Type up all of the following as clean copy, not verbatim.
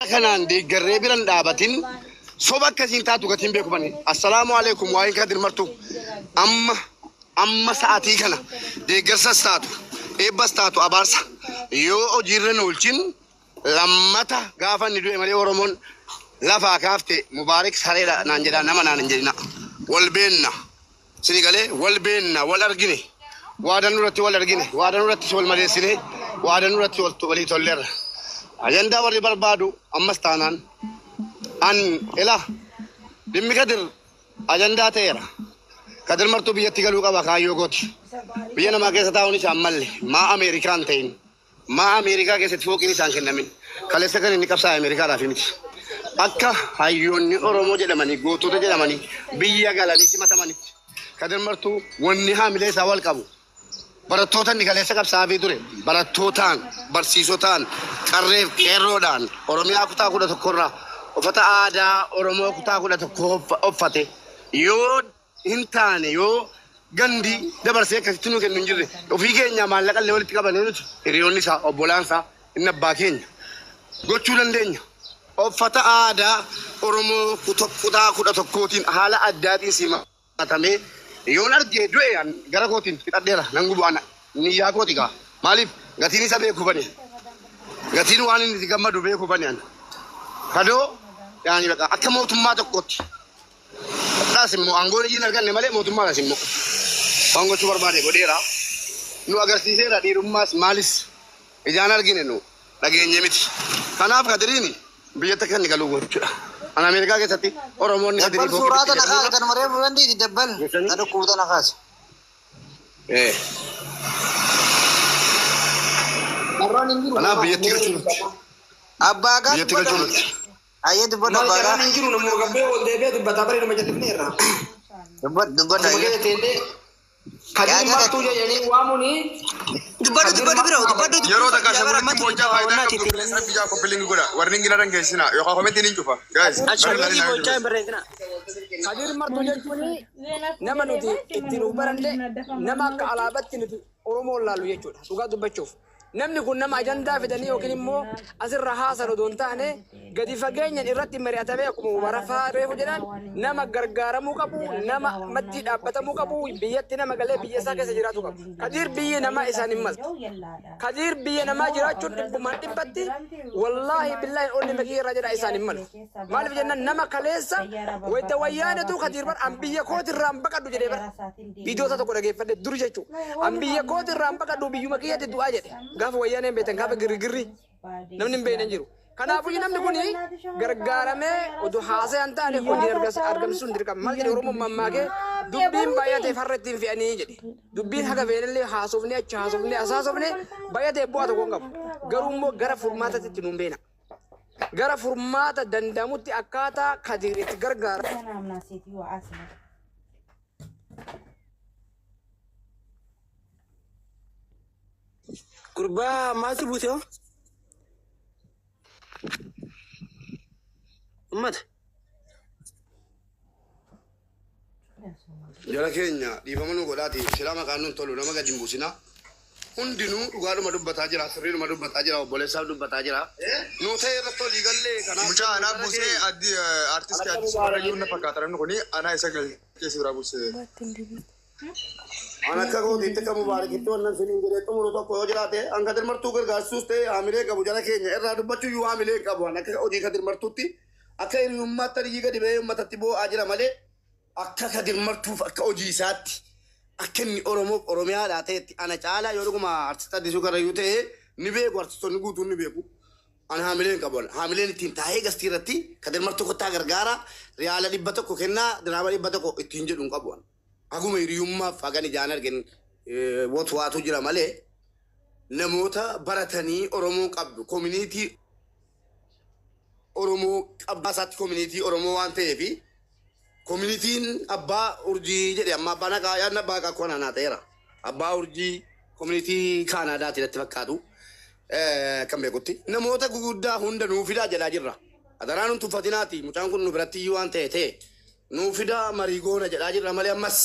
kanaan deeggarree biran dhaabatin soba akkasiin taatu gatiin beekumani. Assalaamu alaikum waa'ee kadir martu amma sa'aatii kana deeggarsas taatu eebbas taatu abaarsa yoo hojiirra oolchin lammata gaafa ni du'e malee Oromoon lafaa kaafte mubaarak sareedha naan jedha nama naan hin jedhina. Wal beenna sinigalee wal beenna wal argine waadan nuratti wal argine waadan nuratti wal maleessine waadan nuratti walii tolleerra. Ajanda warri barbaadu ammas taanaan an ila dhimmi kadir ajandaa ta'eera. Kadir martuu biyyatti galuu qaba kaayyoo gooti. Biyya namaa keessa taa'uun isaa ammallee maa Ameerikaan ta'in maa Ameerikaa keessatti fooqiin isaan kennamin kaleessa kan inni qabsaa Ameerikaadhaaf miti. Akka hayyoonni Oromoo jedhamanii gootota jedhamanii biyya galanii simatamanitti kadir martuu wanni haamilee isaa wal qabu. Barattoota inni kaleessa qabsaa fi ture barattootaan barsiisotaan qarreef qeerroodhaan Oromiyaa kutaa 11 uffata aadaa Oromoo kutaa 11 uffate yoo hin taane yoo gandi dabarsee akkasitti nu kennu hin jirre ofii keenya maallaqallee walitti qabannee nuti hiriyoonni isaa obbolaan isaa inni abbaa keenya gochuu dandeenya. Uffata aadaa Oromoo kutaa 11tiin haala addaatiin simatamee yoon argee du'e gara kootiin fixadheera nan gubaana niyyaa kooti gaa maaliif gatiin isa beeku bane gatiin waan inni itti gammadu beeku bane kadoo yaani baqa akka mootummaa tokkotti dhaas immoo aangoon ijiin arganne malee mootummaadhaas immoo waan gochuu barbaade godheera nu agarsiiseera dhiirummaas maalis ijaan argine nu dhageenye miti kanaaf kadiriini biyyatti kan galuu gochuudha. Ana Amerika ke sati Oromoo ni kadiri ko. Surata nakas kan mare bundi di dabbal. Ada kuda nakas. Ana biyyatti galchuun. Abba ga. Biyyatti galchuun. Ayat bodo bara. Ana ninjiru namu gambe ol debe dubbata bare no majatti neera. Dubbata ayat tende. Kadir martu yani wamuni. Dubbata biro dubbata. Yeroo takka shamarratti bocaa faayidaa qabu keessaa biyyaa koppilingi godha warri ngira dhan geessina yoo kometti ni cufa guys Ashwani bocaa bareedina. Kadir martu jechuun nama nuti ittiin ubaranne nama akka alaabatti nuti Oromoo laalu jechuudha. Dhugaa dubbachuuf. Namni kun nama ajandaa fidanii yookiin immoo asirra haasaru doon taane gadi fageenyaan irratti mari'atamee akkuma warafaa reefu jedhan nama gargaaramuu qabu nama maddii dhaabbatamuu qabu biyyatti nama galee biyya isaa keessa jiraatu qabu. Kadir biyya namaa isaan hin maltu. Kadir biyya namaa jiraachuun dhibbumaan dhibbatti wallaahi billaahi onni makii irraa jedha isaan hin malu. Maaliif jennaan nama kaleessa wayita wayyaanatu Kadir bar an biyya kootirraa hin baqadhu jedhee bara viidiyoota tokko dhageeffadhe dur jechuudha. An biyya kootirraa hin baqadhu biyyuma kiyyatti du'aa jedhe. Gaafa wayyaaneen beekan gaafa girgirri namni hin beekne jiru. Kanaafuu namni kun gargaaramee oduu haasa'an taane hojii argamsiisuun dirqama. Maal jedhe Oromoon mammaakee dubbiin baay'atee farra ittiin fe'anii jedhe. Dubbiin haga fe'anillee haasofnee achi haasofnee asaasofnee baay'atee bu'aa tokko hin qabu. Garuu immoo gara furmaataatti itti nuun beena. Gara furmaata danda'amutti akkaataa Kadir itti gargaara. Kurba maal buute hoo? Ummata. Jala keenya dhiifama nu godhaati silaa maqaan nuun tolu nama gadi hin buusina. Hundinuu dhugaadhuma dubbataa jira sirriidhuma dubbataa jira obboleessaaf dubbataa jira. Nu ta'e irratti olii gallee kanaaf. Mucaa anaa buusee artistii Addis Abarayyuu na fakkaata namni kuni anaa isa keessa biraa buusee. Ana akka gootiitti akka mubaarakitti wannan siniin jedhee xumuru tokko yoo jiraate an Kadir martuu gargaarsuus ta'e haamilee qabu jala keenya irraa dubbachuu iyyuu haamilee qabu an akka hojii Kadir martuutti akka hiriyummaatti hiriyyii gadi ba'ee uummatatti boo'aa jira malee akka Kadir martuuf akka hojii isaatti akka inni Oromiyaadhaa ta'etti ana caalaa yoo dhuguma artista Addisuu Karrayyuu ta'e ni beeku artistoonni guutuun ni beeku. An haamileen qabu haamileen ittiin taa'ee gastii irratti Kadir martuu kottaa gargaara riyaala 100 kennaa diraama 100 ittiin jedhuun qabu. Aguma hiriyummaaf hagan ijaan argin waatu jira malee namoota baratanii Oromoo qabdu community Oromoo qabdaasaatti community Oromoo waan ta'eef communityin abbaa urjii jedhe amma abbaan haqaa yaadna abbaa haqaa koo naannaa ta'eera. Abbaa urjii community Kaanaadaatti irratti fakkaatu kan beekutti namoota guguddaa hunda nuu fidaa jedhaa jirra. Adaraan nun tuffatinaati mucaan kun nu biratti iyyuu waan ta'e Nufida marigoona jedhaa jirra malee ammas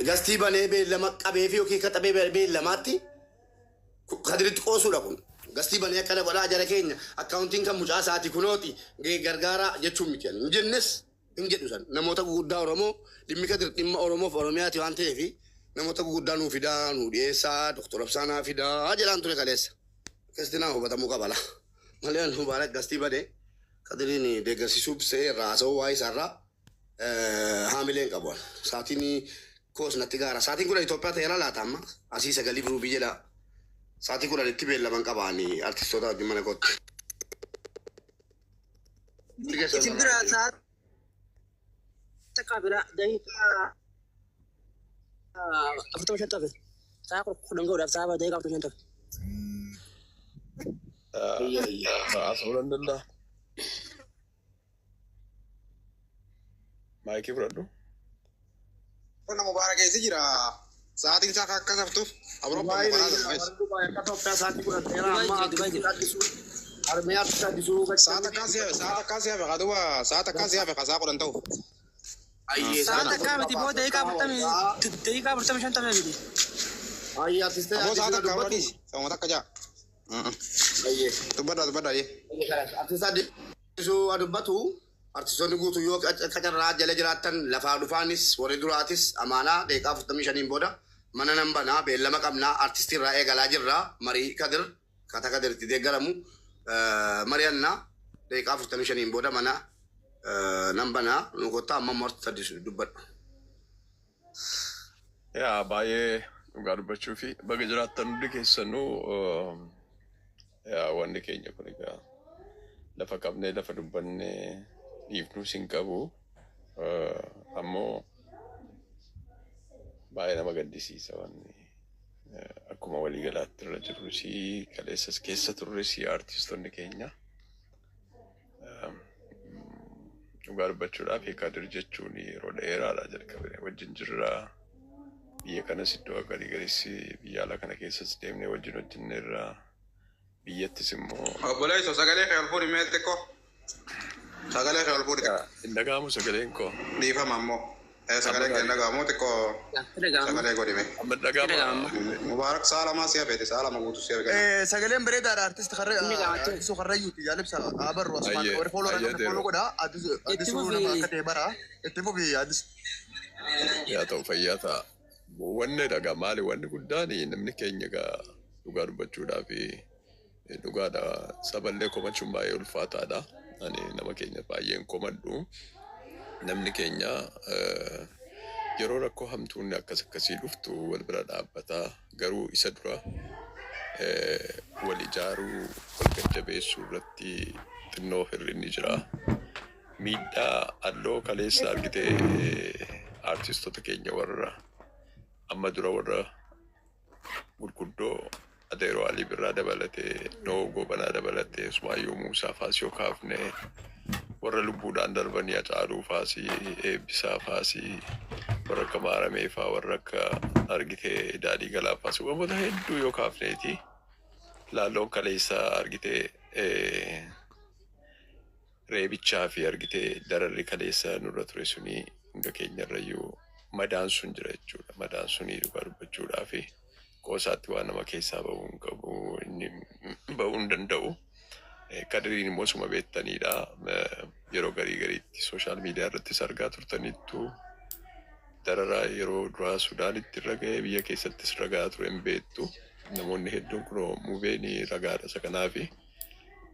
gastii banee beellama qabee fi yookiin kaxabee beellamaatti Kadiritti qoosuudha kun Gastii banii akkana godhaa jara keenya akkaawuntiin kan mucaa isaati kunooti gargaara jechuun miti hin jennes hin jedhu san namoota guguddaa Oromoo dhimmi kadir dhimma Oromoof Oromiyaati waan ta'eef namoota guguddaa nuu fidaa nuu dhiyeessaa Dr. Absaanaa fidaa jedhaan ture kaleessa. Keessinaa hubatamuu qabala. Malee Mubaarak gastii badee kadiriin deeggarsiisuuf se'ee irraa haasa'uu waa'ee isaarraa haamileen qabuun. Saatiin koos natti gaara. Saatiin kun Itoophiyaa ta'eera laata amma asii sagalii biruu biyya saatii kun itti beellaman qabaanii artistoota wajjin mana kootti. Isin bira saat takka bira daqiiqaa 45 tafe. Saa kudhan gahuudhaaf saaba daqiiqaa 45 tafe. Haasa'uu danda'a. Maayikii fudhadhu. Qonna Mubaarak eessa jira? Sa'aatiin isaa akka saftuuf Awurooppaa Saat akkasii hafe qaduba saat akkasii hafe qasaa kudhan ta'u. Saat akka miti boo daqiiqaa 45 tafe miti. Aboo saat akka wadhiis sama takka jaa. Dubbadha yee. Artistoota dubbatu artistoonni guutuu yoo qacarraa jala jiraattan lafaa dhufaanis warri duraatis amaanaa daqiiqaa 45 booda mana nan banaa beellama qabnaa artistii irraa eegalaa jirraa marii kadir kata kadiritti deeggaramu mari'annaa daqiiqaa 45 booda mana nan banaa nu kottaa amma morti sadii dubbadhu. Yaa baay'ee dhugaa dubbachuu fi baga jiraattan hundi keessanuu wanni keenya kun egaa lafa qabnee lafa dubbannee dhiifnuus hin qabu ammoo baay'ee nama gaddisiisa wanni akkuma waliigalaatti irra jirrus kaleessas keessa turres artistoonni keenya dhugaa dubbachuudhaaf Kadir jechuun yeroo dheeraadhaa jalqabee wajjin jirraa biyya kanas iddoo garii gariis biyya alaa kana keessas deemnee wajjin irraa biyyattis immoo Obboleessa sagalee kee ol fuudhi mee xiqqoo. Sagalee kee ol fuudhi xiqqoo. hin dhaga'amu sagaleen koo. Dhiifama ammoo. Sagalee kee hin dhaga'amu xiqqoo. Sagalee godhime. Amma dhaga'ama. Mubaarak sa'a lamaa si'a feete sa'a lama guutuu si'a feete. Sagaleen bareedaadha artist Karrayyuuti jaalibsa abarru asmaan warri fooloo godha addisuu nama akka ta'e bara itti fufi addis. Yaa ta'u fayyaa ta'a. Wanni dhagaa maali wanni guddaan namni keenya egaa dhugaa dubbachuudhaaf dhugaadha saballee komachuun baay'ee ulfaataadha. Ani nama keenya baay'een komadhu. Namni keenya yeroo rakkoo hamtuun akkasii dhuftu wal bira dhaabbataa garuu isa dura wal ijaaruu wal jajjabeessuu irratti xinnoo hir'inni jira. Miidhaa alloo kaleessa argitee artistoota keenya warra amma dura warra gurguddoo Adeeroo Alii Birraa dabalatee Noo Gobanaa dabalatee Usmaayyoo Muusaa faasii kaafne warra lubbuudhaan darbanii Hacaaluu faasii Eebbisaa faasii warra akka Maaramee faa warra akka argitee Daadhii Galaa faasii wantoota hedduu yoo kaafneeti laalloon kaleessa argitee reebichaa fi argitee dararri kaleessa nurra ture suni hunda keenyarrayyuu madaan sun jira jechuudha. Madaan sunii dhugaa dubbachuudhaaf qoosaatti waan nama keessaa bahuu hin qabu inni bahuu hin danda'u. Kadiriin immoo suma beektanidha. Yeroo gariitti sooshaal miidiyaa irrattis argaa turtanittu dararaa yeroo duraa Sudaanitti irra ga'ee biyya keessattis ragaa ture hin beektu. Namoonni hedduun kunoo mubeeni ragaadha isa kanaafi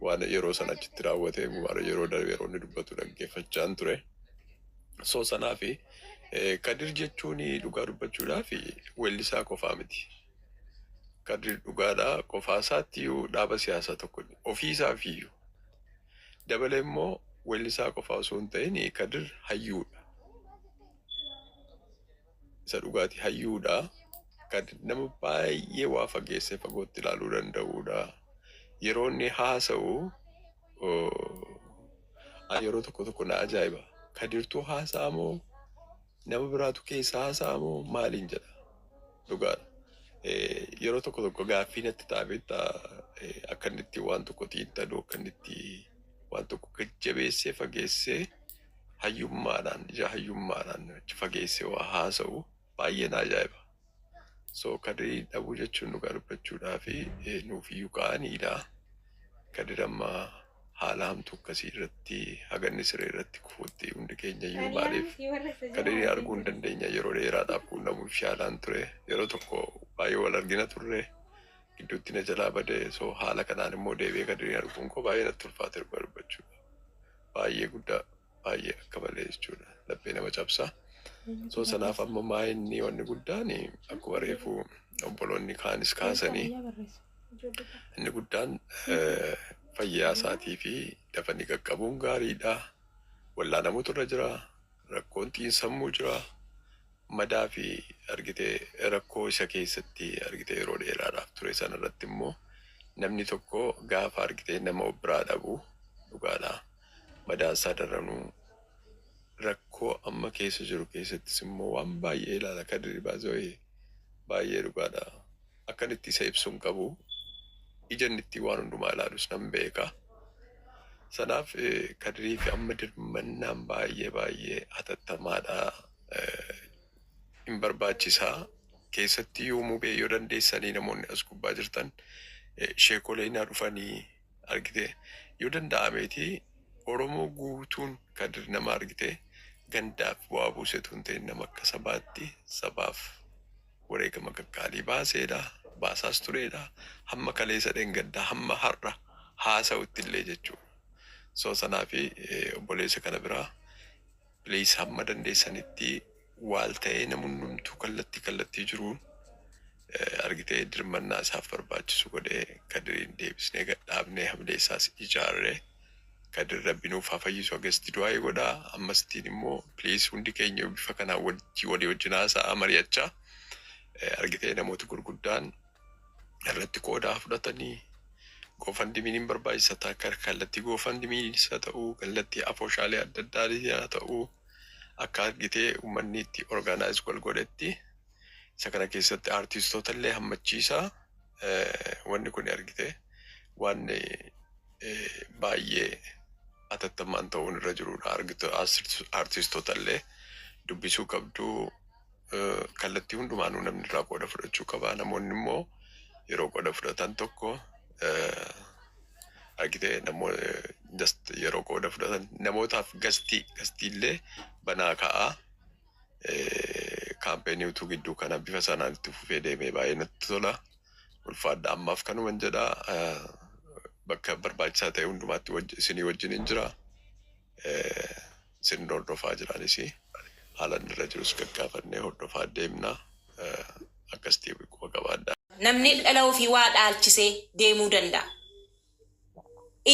waan yeroo sana achitti raawwatee Mubaarak yeroo darbe yeroo inni dubbatu dhaggeeffachaan ture. Soo sanaafi Kadir jechuun dhugaa dubbachuudhaaf weellisaa qofaa miti. Kadir dhugaadhaa qofaa isaatti dhaaba siyaasaa tokko ofiisaaf iyyuu dabalee immoo weellisaa qofaa osoo hin ta'in Kadir hayyuudha. Isa dhugaati hayyuudha. Kadir nama baay'ee waa fageessee fagootti ilaaluu danda'uudha. Yeroo inni haasa'u yeroo tokko na ajaa'iba. Kadirtuu haasa'a moo nama biraatu keessa haasa'a moo maaliin jedha dhugaadha. Yeroo tokko gaaffii natti taa'eetta akka inni itti waan tokko xiinxaluu akka inni itti waan tokko gajjabeessee fageessee hayyummaadhaan ija hayyummaadhaan fageessee waa haasa'u baay'ee na ajaa'iba. So Kadirii dhabuu jechuun dhugaa dubbachuudhaaf nuuf iyyuu ka'aniidha. kadirama haala hamtuu akkasii irratti haganni siree irratti kufuutti hundi keenya iyyuu maaliif kadiri arguu hin dandeenya yeroo dheeraadhaaf quunnamuuf yaalaan ture yeroo tokko baay'ee wal argina turre gidduutti na jalaa bade so haala kanaan immoo deebi'ee kadiri arguun koo baay'ee natti ulfaate barbachuudha baay'ee guddaa baay'ee akka malee jechuudha laphee nama cabsa so sanaaf amma maayinni wanni guddaan akkuma reefu obboloonni kaanis kaasanii inni guddaan fayyaa isaatii fi dafanii qaqqabuun gaariidha. Wallaanamuutu irra jira. Rakkoon xiinsammuu jira. Madaa fi argitee rakkoo isa keessatti argitee yeroo dheeraadhaaf ture sana irratti immoo namni tokko gaafa argitee nama biraa dhabu dhugaadha. Madaan isaa daranuu rakkoo amma keessa jiru keessattis immoo waan baay'ee ilaala kadiri baasoo baay'ee dhugaadha. Akkan itti isa ibsuun qabu. Ijan itti waan hundumaa ilaalus nan beeka. Sanaaf kadirii fi amma dirmannaan baay'ee hatattamaadha. Hin barbaachisaa keessatti yoomuu bee yoo dandeessanii namoonni as gubbaa jirtan sheekoleenaa dhufanii argite yoo danda'ameeti Oromoo guutuun kadir nama argite gandaaf bu'aa buusetu hin ta'in nama akka sabaatti sabaaf wareegama qaqqaalii baaseedha. Baasaas tureedha. Hamma kaleessa dhengaddaa hamma har'a haasa'utti illee jechuudha. So sanaa fi obboleessa kana biraa please hamma dandeessanitti waal ta'ee namoonni kallattii jiruun argitee dirmannaa isaaf barbaachisu godhee kadiriin deebisnee gadhaabnee hamleessaas ijaarree kadir rabbinuuf haa fayyisu agasti du'aa godhaa ammastiin immoo please hundi keenya bifa kanaan walii wajjin haasa'aa mari'achaa argitee namoota gurguddaan irratti qoodaa fudhatanii goofandimiin hin barbaachisa ta'a kallattii goofandimiin isa ta'uu kallattii afooshaalee adda addaa ta'uu akka argitee uummanni itti orgaanaayiz godhetti isa kana keessatti aartistoota illee hammachiisaa wanni kun argitee waan baay'ee atattamaan ta'uun irra jirudha argite aartistoota illee dubbisuu qabduu kallattii hundumaanuu namni irraa qooda fudhachuu qaba namoonni immoo yeroo qooda fudhatan tokko argitee yeroo qooda fudhatan namootaaf gastii illee banaa ka'aa kaampeenii utuu gidduu kana bifa sanaan itti fufee deemee baay'ee natti tola ulfaadha ammaaf kanuman jedha bakka barbaachisaa ta'e hundumaatti isinii wajjin hin jira isin hordofaa jiranis haalan irra jirus gaggaafanne hordofaa deemna akkasitti quba qabaadha. Namni dhala ofii waa dhaalchisee deemuu danda'a.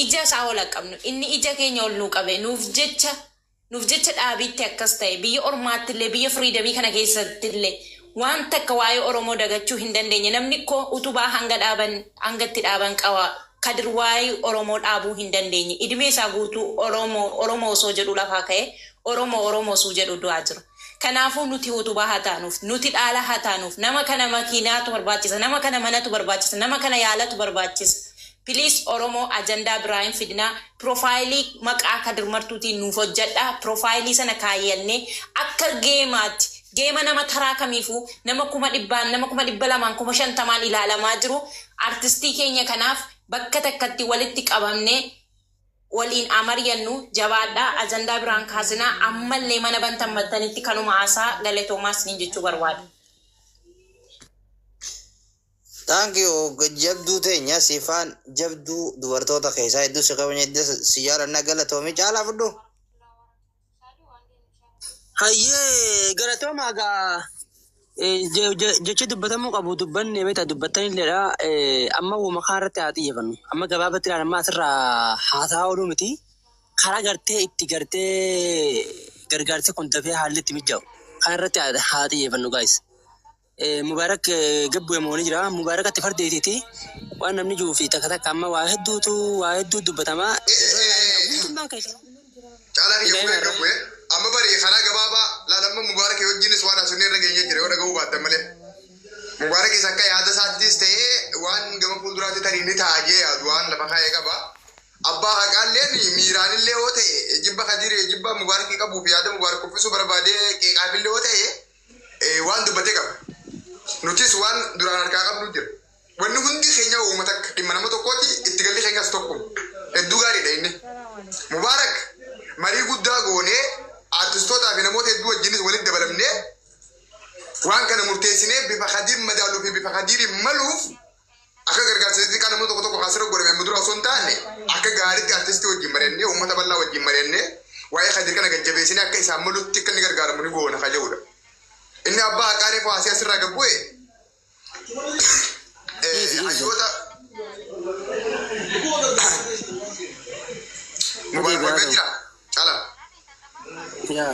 Ija isaa ol qabnu inni ija keenya ol nuu qabe nuuf jecha dhaabiitti akkas ta'e biyya ormaatti illee biyya firiidamii kana keessatti illee waan takka waa'ee Oromoo dagachuu hin dandeenye namni koo utubaa hangatti dhaaban qaba kadir waa'ee Oromoo dhaabuu hin dandeenye idimee isaa guutuu Oromoo osoo jedhu lafaa ka'e Oromoo osoo jedhu du'aa jira. Kanaafuu nuti utubaa haa taanuuf nuti dhaala haa taanuuf nama kana makiinaatu barbaachisa nama kana manatu barbaachisa nama kana yaalatu barbaachisa. Please Oromoo ajandaa biraan fidnaa profaayilii maqaa kadir martuutiin nuuf hojjedha profaayilii sana kaayyannee akka geemaatti geema nama taraa kamiifuu nama 100 nama 200 250 ilaalamaa jiru artistii keenya kanaaf bakka takkatti walitti qabamnee waliin amariyannu jabaadhaa ajandaa biraan kaasinaa ammallee mana bantan battanitti kanuma haasaa galatoomaas niin jechuu barbaadu. Thank you. Jabduu teenya sifaan jabduu dubartoota keessaa hedduu si qabanya hedduu si jaalannaa galatoomii caalaa fudhu. Hayyee galatoomaa gaa jecha dubbatamuu qabu dubbanne beektaa dubbattanilleedha amma uuma kaarratti haa xiyyeeffannu amma gabaabatti ilaalan amma asirraa haasaa ooluu miti karaa gartee itti gartee gargaarsa kun dafee haalli itti mijaa'u kaarratti haa xiyyeeffannu gaayis. Mubaarak gabbu yamooni jira mubaarakatti fardeetiiti waan namni jiru fi takka amma waa hedduu dubbatamaa. Caalaan yoo gabbu'e amma bari karaa gabaabaa laalamma mubaarak wajjinis waan asirra irra geenye jira yoo dhaga'uu baattan malee. Mubaarak isa akka yaada isaattis ta'ee waan gama fuulduraatti tarii ni taa'ee yaadu waan lafa kaa'ee qaba. Abbaa haqaalleen miiraanillee yoo ta'e jibba kadiree jibba mubaarak qabuu fi yaada mubaarak uffisuu barbaadee qeeqaafillee yoo ta'e waan dubbatee qaba. Nutis waan duraan harkaa qabnu jira. Wanni hundi keenya uummata dhimma nama tokkooti itti galli keenyas tokko. Hedduu gaariidha inni. Mubaarak marii guddaa goonee artistootaa fi namoota hedduu wajjinis walitti dabalamnee waan kana murteessinee bifa Khadiir madaaluu fi bifa Khadiir maluuf akka gargaarsa kan namoota tokko tokko kaasira godhame amma dura osoo hin taane akka gaariitti artistii wajjin mari'annee uummata bal'aa wajjin mari'annee waa'ee Khadiir kana gajjabeessinee akka isaan malutti akka inni gargaaramu ni goona kajeudha. Inni abbaa haqaaree faasii asirraa gabbu'e hayyoota Mubaarak waggaa jira cala. Ya.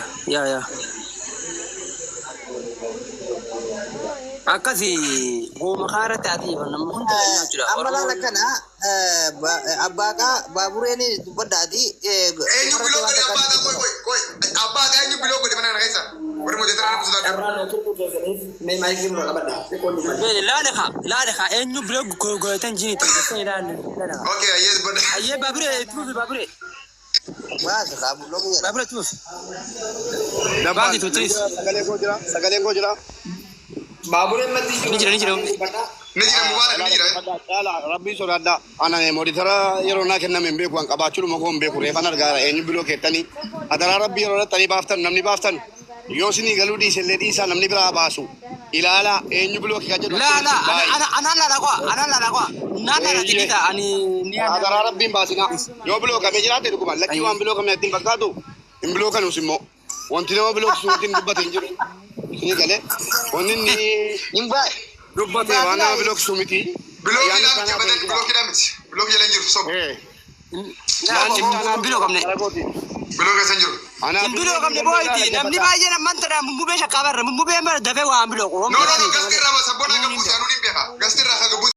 Akkasi goma kaara taati nama hunda jira. Amala kana abbaa baabureen dubbadaati. Eenyu biloo godhe abbaa koy abbaa eenyu biloo godhe mana keessa. Warri mojjeta na buusa dha. Laale ka eenyu biloo godhetan jini taasisa ilaale. Okay, yes but Aye babure. Baas qabu logo. Babure tuus. Dabbaati tuutis. Sagaleen koo jira. Ni jira. Mubaarak ni jira. Rabbii sodaadha. Ana mooditara yeroo naa kenname hin beeku an qabaachuu ma hin beeku reefan argaara eenyu biloo keettanii adaraa rabbii yeroo dhattanii baaftan namni baaftan yoo isinii galuu dhiisellee dhiisaa namni biraa baasu ilaala eenyu biloo kee jedhu. Anaan laala kwa. Nana jidita ani ni adaraa rabbiin baasina yoo biloo kamee jiraate dhuguma lakkii waan biloo kamee ittiin fakkaatu hin biloo kanuus immoo wanti nama biloo suutiin dubbate hin jiru. Ini gale, onin ni imba dubbate waan nama biloo kisuu miti. Biloo jalan jiru sob. Biloo kamne. Biloo keessa jiru. Biloo kamne boyti namni baay'ee namanta da mumbee shakkabarra mumbee mara dafee waan biloo ko. No, gasti rama sabona ka buusa anu ni beha. Gasti